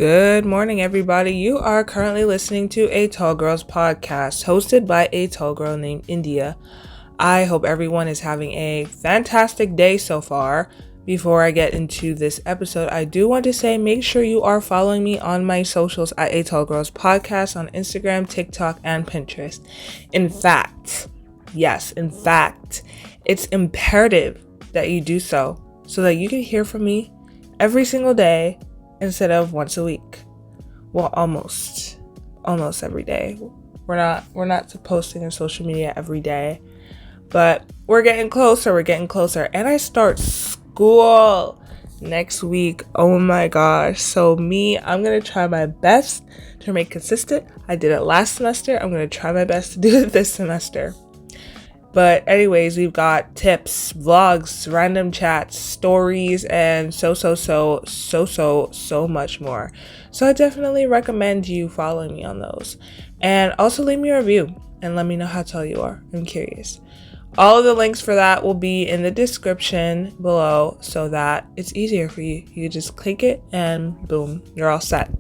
Good morning, everybody. You are currently listening to a Tall Girls podcast hosted by a tall girl named India. I hope everyone is having a fantastic day so far. Before I get into this episode, I do want to say make sure you are following me on my socials at a Tall Girls podcast on Instagram, TikTok, and Pinterest. In fact, it's imperative that you do so that you can hear from me every single day instead of once a week. Well, almost every day. We're not posting on social media every day, but we're getting closer. And I start school next week. Oh my gosh. So I'm going to try my best to remain consistent. I did it last semester. I'm going to try my best to do it this semester. But anyways, we've got tips, vlogs, random chats, stories, and so much more. So I definitely recommend you following me on those. And also leave me a review and let me know how tall you are. I'm curious. All of the links for that will be in the description below so that it's easier for you. You just click it and boom, you're all set.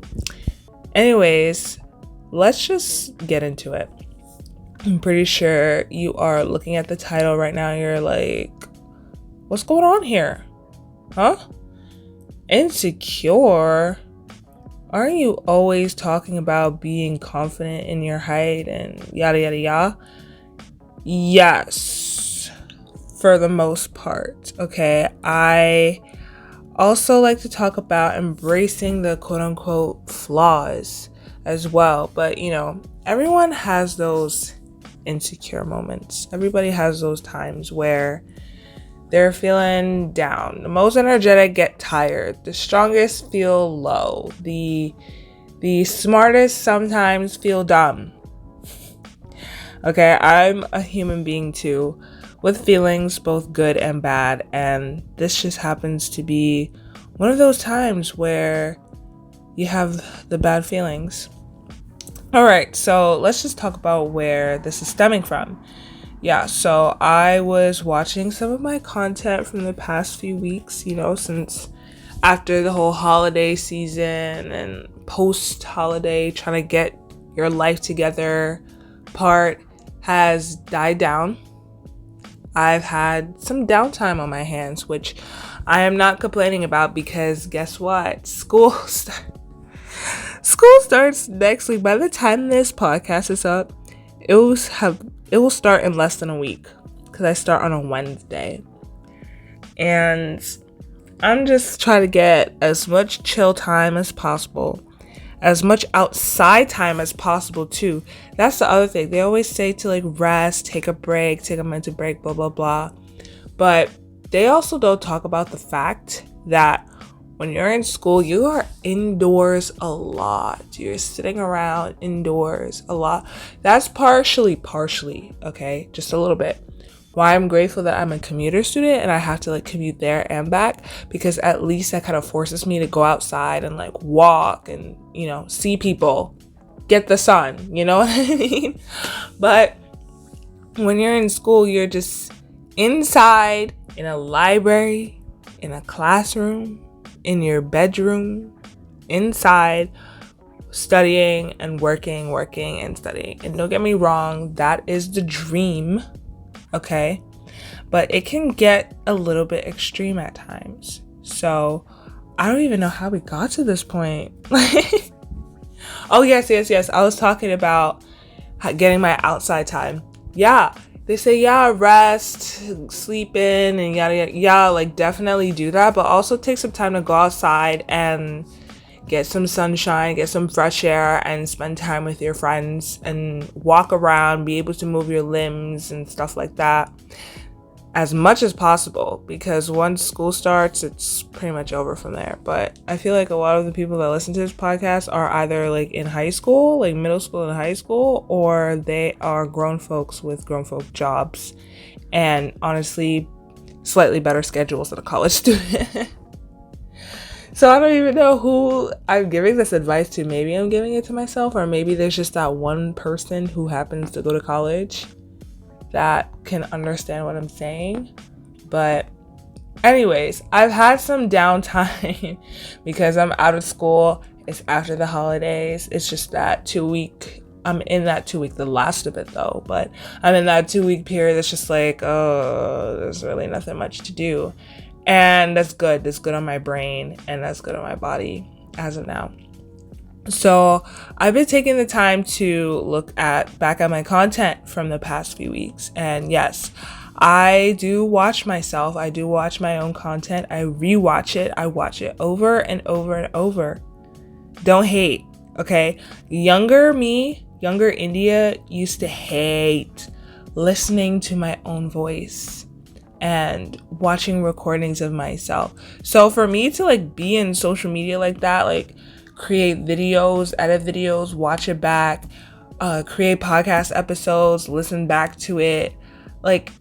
Anyways, let's just get into it. I'm pretty sure you are looking at the title right now. You're like, what's going on here? Huh? Insecure? Aren't you always talking about being confident in your height and yada, yada, yada? Yes, for the most part. Okay. I also like to talk about embracing the quote unquote flaws as well. But, everyone has those insecure moments. Everybody has those times where they're feeling down. The most energetic get tired. The strongest feel low. The smartest sometimes feel dumb. Okay, I'm a human being too, with feelings both good and bad, and this just happens to be one of those times where you have the bad feelings. All right, so let's just talk about where this is stemming from. Yeah, so I was watching some of my content from the past few weeks, since after the whole holiday season and post-holiday, trying to get your life together part has died down. I've had some downtime on my hands, which I am not complaining about because guess what? School starts next week. By the time this podcast is up, it will start in less than a week because I start on a Wednesday. And I'm just trying to get as much chill time as possible, as much outside time as possible too. That's the other thing. They always say to rest, take a break, take a mental break, blah, blah, blah. But they also don't talk about the fact that when you're in school, you are indoors a lot. You're sitting around indoors a lot. That's partially, okay? Just a little bit. Why I'm grateful that I'm a commuter student and I have to commute there and back, because at least that kind of forces me to go outside and walk and, see people, get the sun, you know what I mean? But when you're in school, you're just inside in a library, in a classroom, in your bedroom, inside, studying and working and studying. And don't get me wrong, that is the dream, okay? But it can get a little bit extreme at times. So I don't even know how we got to this point. Oh, yes. I was talking about getting my outside time. Yeah. They say, rest, sleep in, and yada, yada. Definitely do that. But also take some time to go outside and get some sunshine, get some fresh air, and spend time with your friends and walk around, be able to move your limbs and stuff like that as much as possible. Because once school starts, it's pretty much over from there. But I feel like a lot of the people that listen to this podcast are either in high school, middle school and high school, or they are grown folks with grown folk jobs and honestly slightly better schedules than a college student. So I don't even know who I'm giving this advice to. Maybe I'm giving it to myself, or maybe there's just that one person who happens to go to college that can understand what I'm saying. But anyways, I've had some downtime because I'm out of school It's after the holidays. It's just that 2 week. I'm in that 2 week, the last of it though, but I'm in that 2 week period. It's just like, oh, there's really nothing much to do. And that's good. That's good on my brain and that's good on my body as of now. So I've been taking the time to look back at my content from the past few weeks. And yes, I do watch myself. I do watch my own content. I rewatch it. I watch it over and over and over. Don't hate, okay? Younger me, younger India used to hate listening to my own voice and watching recordings of myself. So for me to like be in social media like that, like create videos, edit videos, watch it back, create podcast episodes, listen back to it, like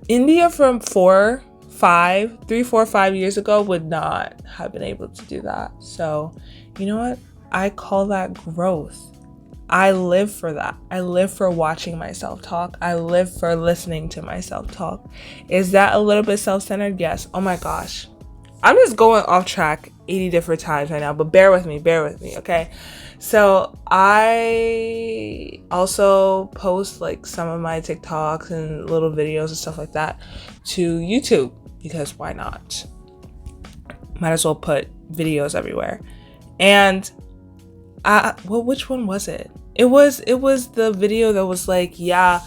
India from 3, 4, 5 years ago would not have been able to do that. So you know what? I call that growth. I live for that. I live for watching myself talk. I live for listening to myself talk. Is that a little bit self-centered? Yes. Oh my gosh. I'm just going off track 80 different times right now, but bear with me, okay? So I also post like some of my TikToks and little videos and stuff like that to YouTube because why not? Might as well put videos everywhere. And which one was it? It was the video that was like, yeah,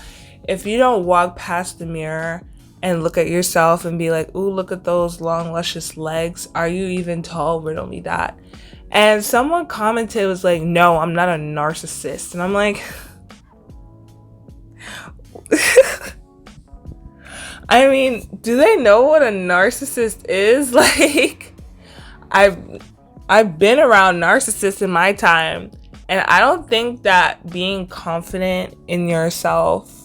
if you don't walk past the mirror and look at yourself and be like, ooh, look at those long, luscious legs. Are you even tall? Riddle me that. And someone commented, was like, no, I'm not a narcissist. And I'm like, I mean, do they know what a narcissist is? Like, I've been around narcissists in my time, and I don't think that being confident in yourself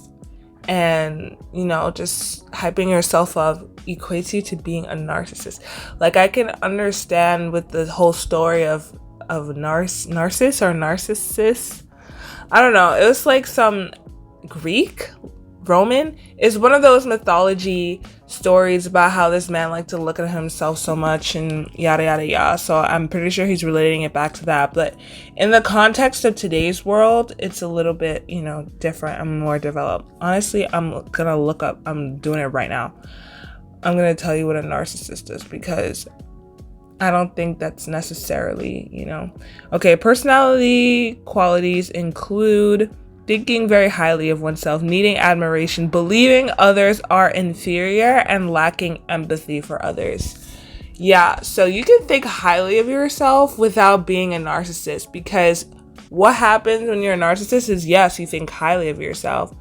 and, you know, just hyping yourself up equates you to being a narcissist. Like, I can understand with the whole story of Narcissus or Narcissus. I don't know. It was like some Greek, Roman. Is one of those mythology stories about how this man liked to look at himself so much and yada yada yada. So I'm pretty sure he's relating it back to that. But in the context of today's world, it's a little bit, you know, different and more developed. Honestly, I'm doing it right now. I'm gonna tell you what a narcissist is because I don't think that's necessarily, you know. Okay, personality qualities include thinking very highly of oneself, needing admiration, believing others are inferior, and lacking empathy for others. Yeah, so you can think highly of yourself without being a narcissist, because what happens when you're a narcissist is, yes, you think highly of yourself,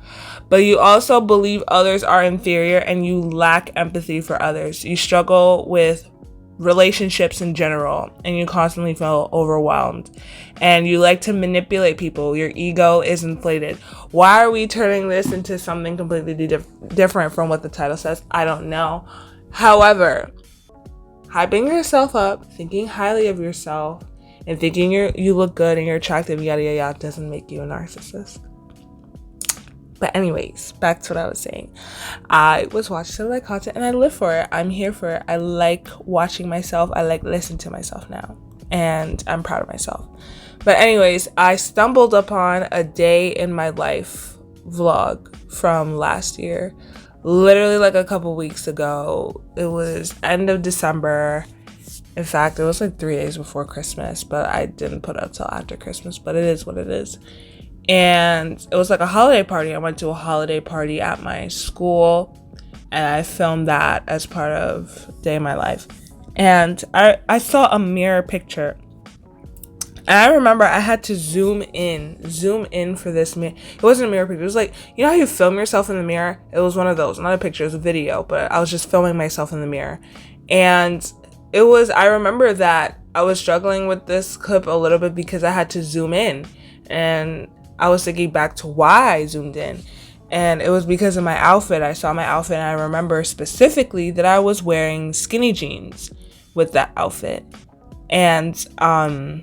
but you also believe others are inferior and you lack empathy for others. You struggle with relationships in general and you constantly feel overwhelmed and you like to manipulate people. Your ego is inflated. Why are we turning this into something completely different from what the title says? I don't know. However, hyping yourself up, thinking highly of yourself, and thinking you look good and you're attractive, yada yada yada, doesn't make you a narcissist. But anyways, back to what I was saying. I was watching some of my content and I live for it. I'm here for it. I like watching myself. I like listening to myself now. And I'm proud of myself. But anyways, I stumbled upon a day in my life vlog from last year. Literally like a couple weeks ago. It was end of December. In fact, it was like 3 days before Christmas. But I didn't put it up till after Christmas. But it is what it is. And it was like a holiday party. I went to a holiday party at my school and I filmed that as part of Day in My Life. And I saw a mirror picture. And I remember I had to zoom in for this mirror. It wasn't a mirror picture. It was like, you know how you film yourself in the mirror? It was one of those. Not a picture, it was a video. But I was just filming myself in the mirror. And I remember that I was struggling with this clip a little bit because I had to zoom in. And I was thinking back to why I zoomed in, and it was because of my outfit. I saw my outfit and I remember specifically that I was wearing skinny jeans with that outfit. And I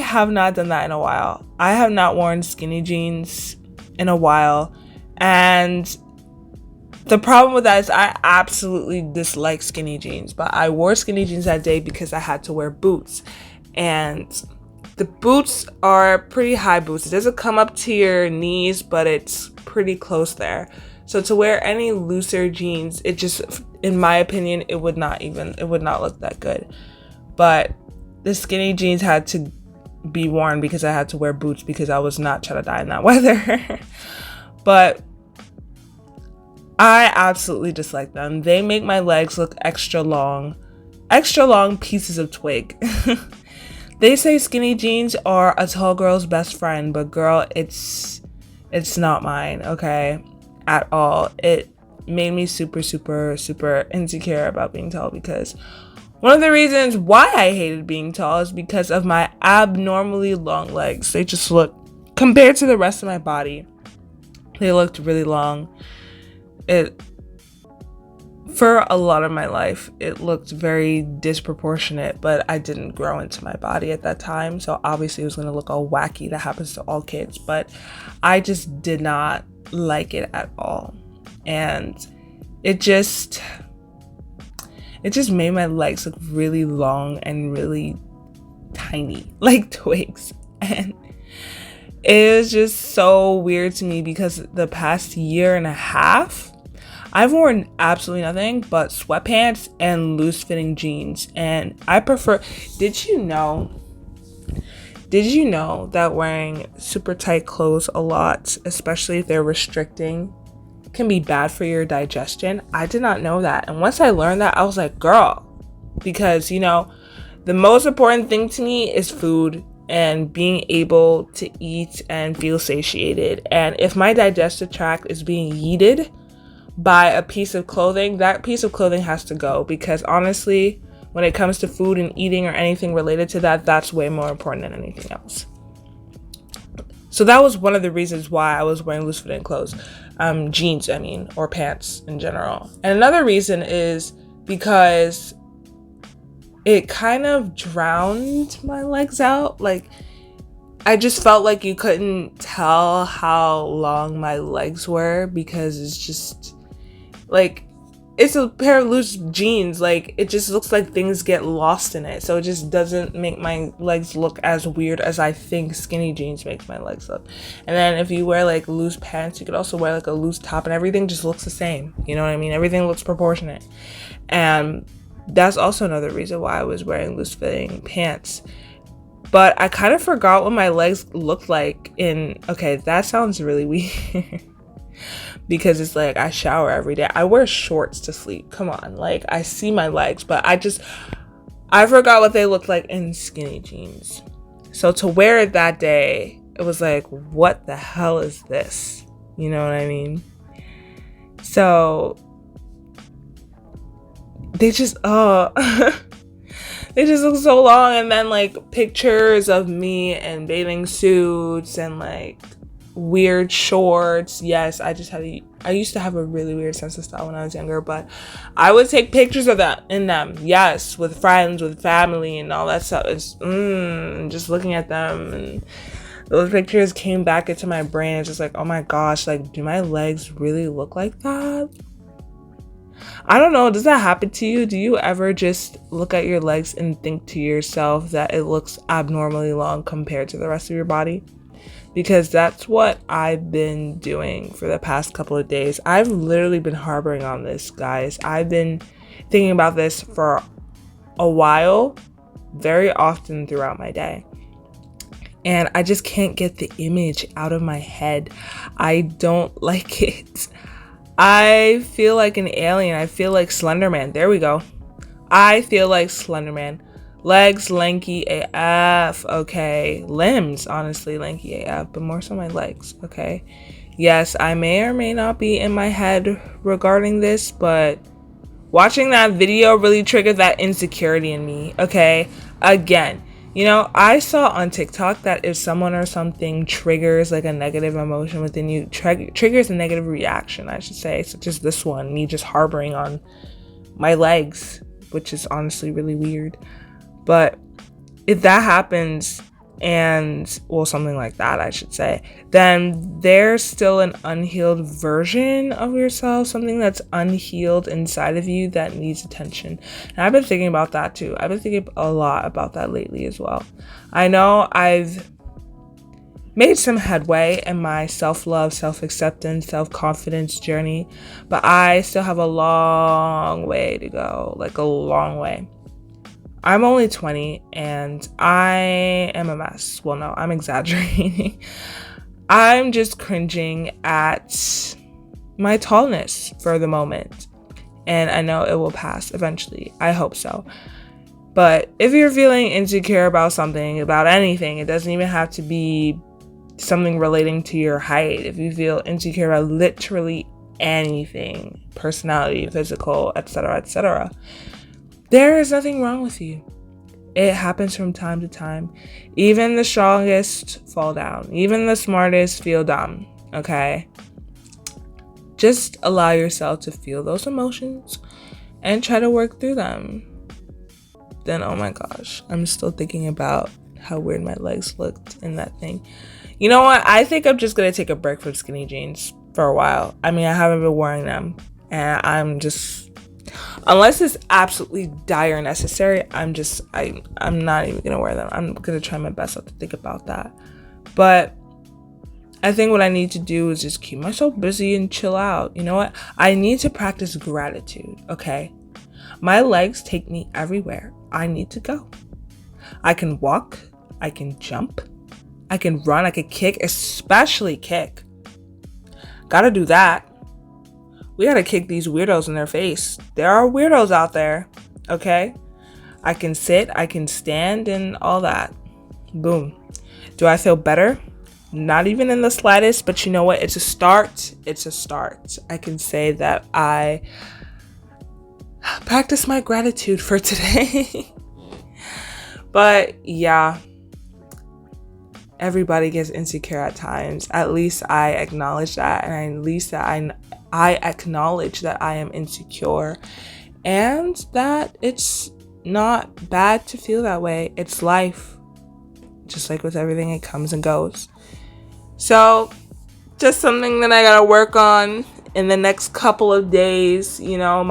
have not done that in a while. I have not worn skinny jeans in a while, and The problem with that is I absolutely dislike skinny jeans, but I wore skinny jeans that day because I had to wear boots. And the boots are pretty high boots. It doesn't come up to your knees, but it's pretty close there. So to wear any looser jeans, it just, in my opinion, it would not look that good. But the skinny jeans had to be worn because I had to wear boots because I was not trying to die in that weather. But I absolutely dislike them. They make my legs look extra long pieces of twig. They say skinny jeans are a tall girl's best friend, but girl, it's not mine, okay? At all. It made me super, super, super insecure about being tall because one of the reasons why I hated being tall is because of my abnormally long legs. They just look, compared to the rest of my body, they looked really long. For a lot of my life, it looked very disproportionate, but I didn't grow into my body at that time. So obviously it was going to look all wacky. That happens to all kids, but I just did not like it at all. And it just made my legs look really long and really tiny, like twigs. And it was just so weird to me because the past year and a half, I've worn absolutely nothing but sweatpants and loose fitting jeans. And I prefer, did you know that wearing super tight clothes a lot, especially if they're restricting, can be bad for your digestion? I did not know that. And once I learned that, I was like, girl, because the most important thing to me is food and being able to eat and feel satiated. And if my digestive tract is being yeeted by a piece of clothing, that piece of clothing has to go, because honestly, when it comes to food and eating or anything related to that, that's way more important than anything else. So that was one of the reasons why I was wearing loose fitting clothes, jeans, or pants in general. And another reason is because it kind of drowned my legs out. Like, I just felt like you couldn't tell how long my legs were because it's just like, it's a pair of loose jeans. Like, it just looks like things get lost in it. So it just doesn't make my legs look as weird as I think skinny jeans makes my legs look. And then if you wear like loose pants, you could also wear like a loose top and everything just looks the same. You know what I mean? Everything looks proportionate. And that's also another reason why I was wearing loose fitting pants. But I kind of forgot what my legs looked like okay, that sounds really weird. Because it's like I shower every day. I wear shorts to sleep. Come on. Like, I see my legs, but I forgot what they looked like in skinny jeans. So to wear it that day, it was like, what the hell is this? You know what I mean? So they just, they just look so long. And then like pictures of me in bathing suits and like weird shorts. Yes, I used to have a really weird sense of style when I was younger, but I would take pictures of that in them. Yes, with friends, with family and all that stuff. It's just looking at them, and those pictures came back into my brain. It's just like, oh my gosh, like, do my legs really look like that? I don't know. Does that happen to you? Do you ever just look at your legs and think to yourself that it looks abnormally long compared to the rest of your body? Because that's what I've been doing for the past couple of days. I've literally been harboring on this, guys. I've been thinking about this for a while, very often throughout my day. And I just can't get the image out of my head. I don't like it. I feel like an alien. I feel like Slender Man. There we go. I feel like Slender Man. Legs lanky AF, okay. Limbs, honestly, lanky AF, but more so my legs, okay. Yes, I may or may not be in my head regarding this, but watching that video really triggered that insecurity in me, okay. Again, I saw on TikTok that if someone or something triggers like a negative emotion within you, triggers a negative reaction, I should say, such as this one, me just harboring on my legs, which is honestly really weird. But if that happens, and, well, something like that, I should say, then there's still an unhealed version of yourself, something that's unhealed inside of you that needs attention. And I've been thinking about that too. I've been thinking a lot about that lately as well. I know I've made some headway in my self-love, self-acceptance, self-confidence journey, but I still have a long way to go, like a long way. I'm only 20 and I am a mess. Well, no, I'm exaggerating. I'm just cringing at my tallness for the moment. And I know it will pass eventually. I hope so. But if you're feeling insecure about something, about anything, it doesn't even have to be something relating to your height. If you feel insecure about literally anything, personality, physical, etc., there is nothing wrong with you. It happens from time to time. Even the strongest fall down. Even the smartest feel dumb. Okay? Just allow yourself to feel those emotions and try to work through them. Then, oh my gosh, I'm still thinking about how weird my legs looked in that thing. You know what? I think I'm just going to take a break from skinny jeans for a while. I mean, I haven't been wearing them. And I'm just... Unless it's absolutely dire necessary, I'm not even gonna wear them. I'm gonna try my best not to think about that. But I think what I need to do is just keep myself busy and chill out. You know what? I need to practice gratitude, okay? My legs take me everywhere I need to go. I can walk, I can jump, I can run, I can kick, especially kick. Gotta do that. We gotta kick these weirdos in their face. There are weirdos out there, okay? I can sit, I can stand, and all that. Boom. Do I feel better? Not even in the slightest, but you know what? It's a start. It's a start. I can say that I practice my gratitude for today. But yeah, everybody gets insecure at times. At least I acknowledge that, and at least that I acknowledge that I am insecure and that it's not bad to feel that way. It's life. Just like with everything, it comes and goes. So just something that I gotta work on in the next couple of days. You know,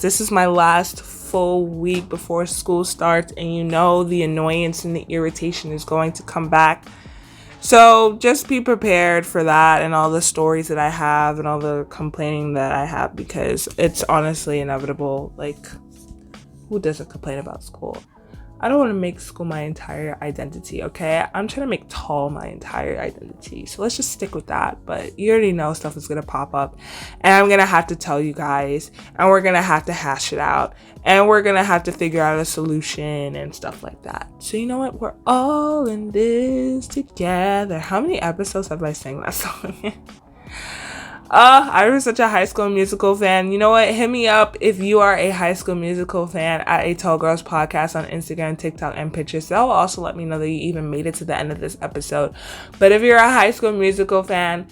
this is my last full week before school starts, and you know the annoyance and the irritation is going to come back. So just be prepared for that and all the stories that I have and all the complaining that I have, because it's honestly inevitable. Like, who doesn't complain about school? I don't want to make school my entire identity, okay? I'm trying to make tall my entire identity. So let's just stick with that. But you already know stuff is going to pop up. And I'm going to have to tell you guys. And we're going to have to hash it out. And we're going to have to figure out a solution and stuff like that. So you know what? We're all in this together. How many episodes have I sang that song? I was such a High School Musical fan. You know what? Hit me up if you are a High School Musical fan at A Tall Girls Podcast on Instagram, TikTok, and Pinterest. That will also let me know that you even made it to the end of this episode. But if you're a High School Musical fan,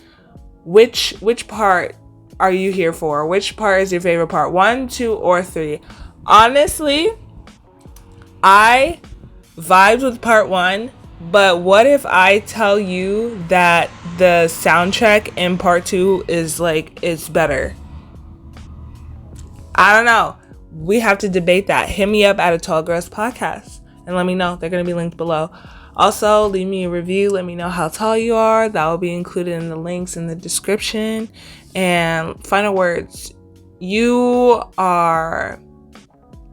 which part are you here for? Which part is your favorite part? 1, 2, or 3? Honestly, I vibed with part 1. But what if I tell you that the soundtrack in part 2 is better? I don't know. We have to debate that. Hit me up at A Tall Girls Podcast and let me know. They're going to be linked below. Also, leave me a review. Let me know how tall you are. That will be included in the links in the description. And final words. You are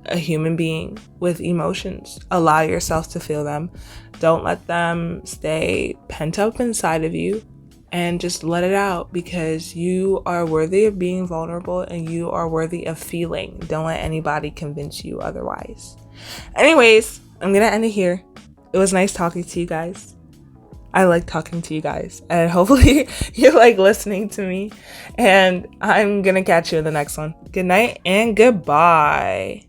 a human being with emotions. Allow yourself to feel them. Don't let them stay pent up inside of you, and just let it out, because you are worthy of being vulnerable and you are worthy of feeling. Don't let anybody convince you otherwise. Anyways, I'm going to end it here. It was nice talking to you guys. I like talking to you guys, and hopefully you like listening to me, and I'm going to catch you in the next one. Good night and goodbye.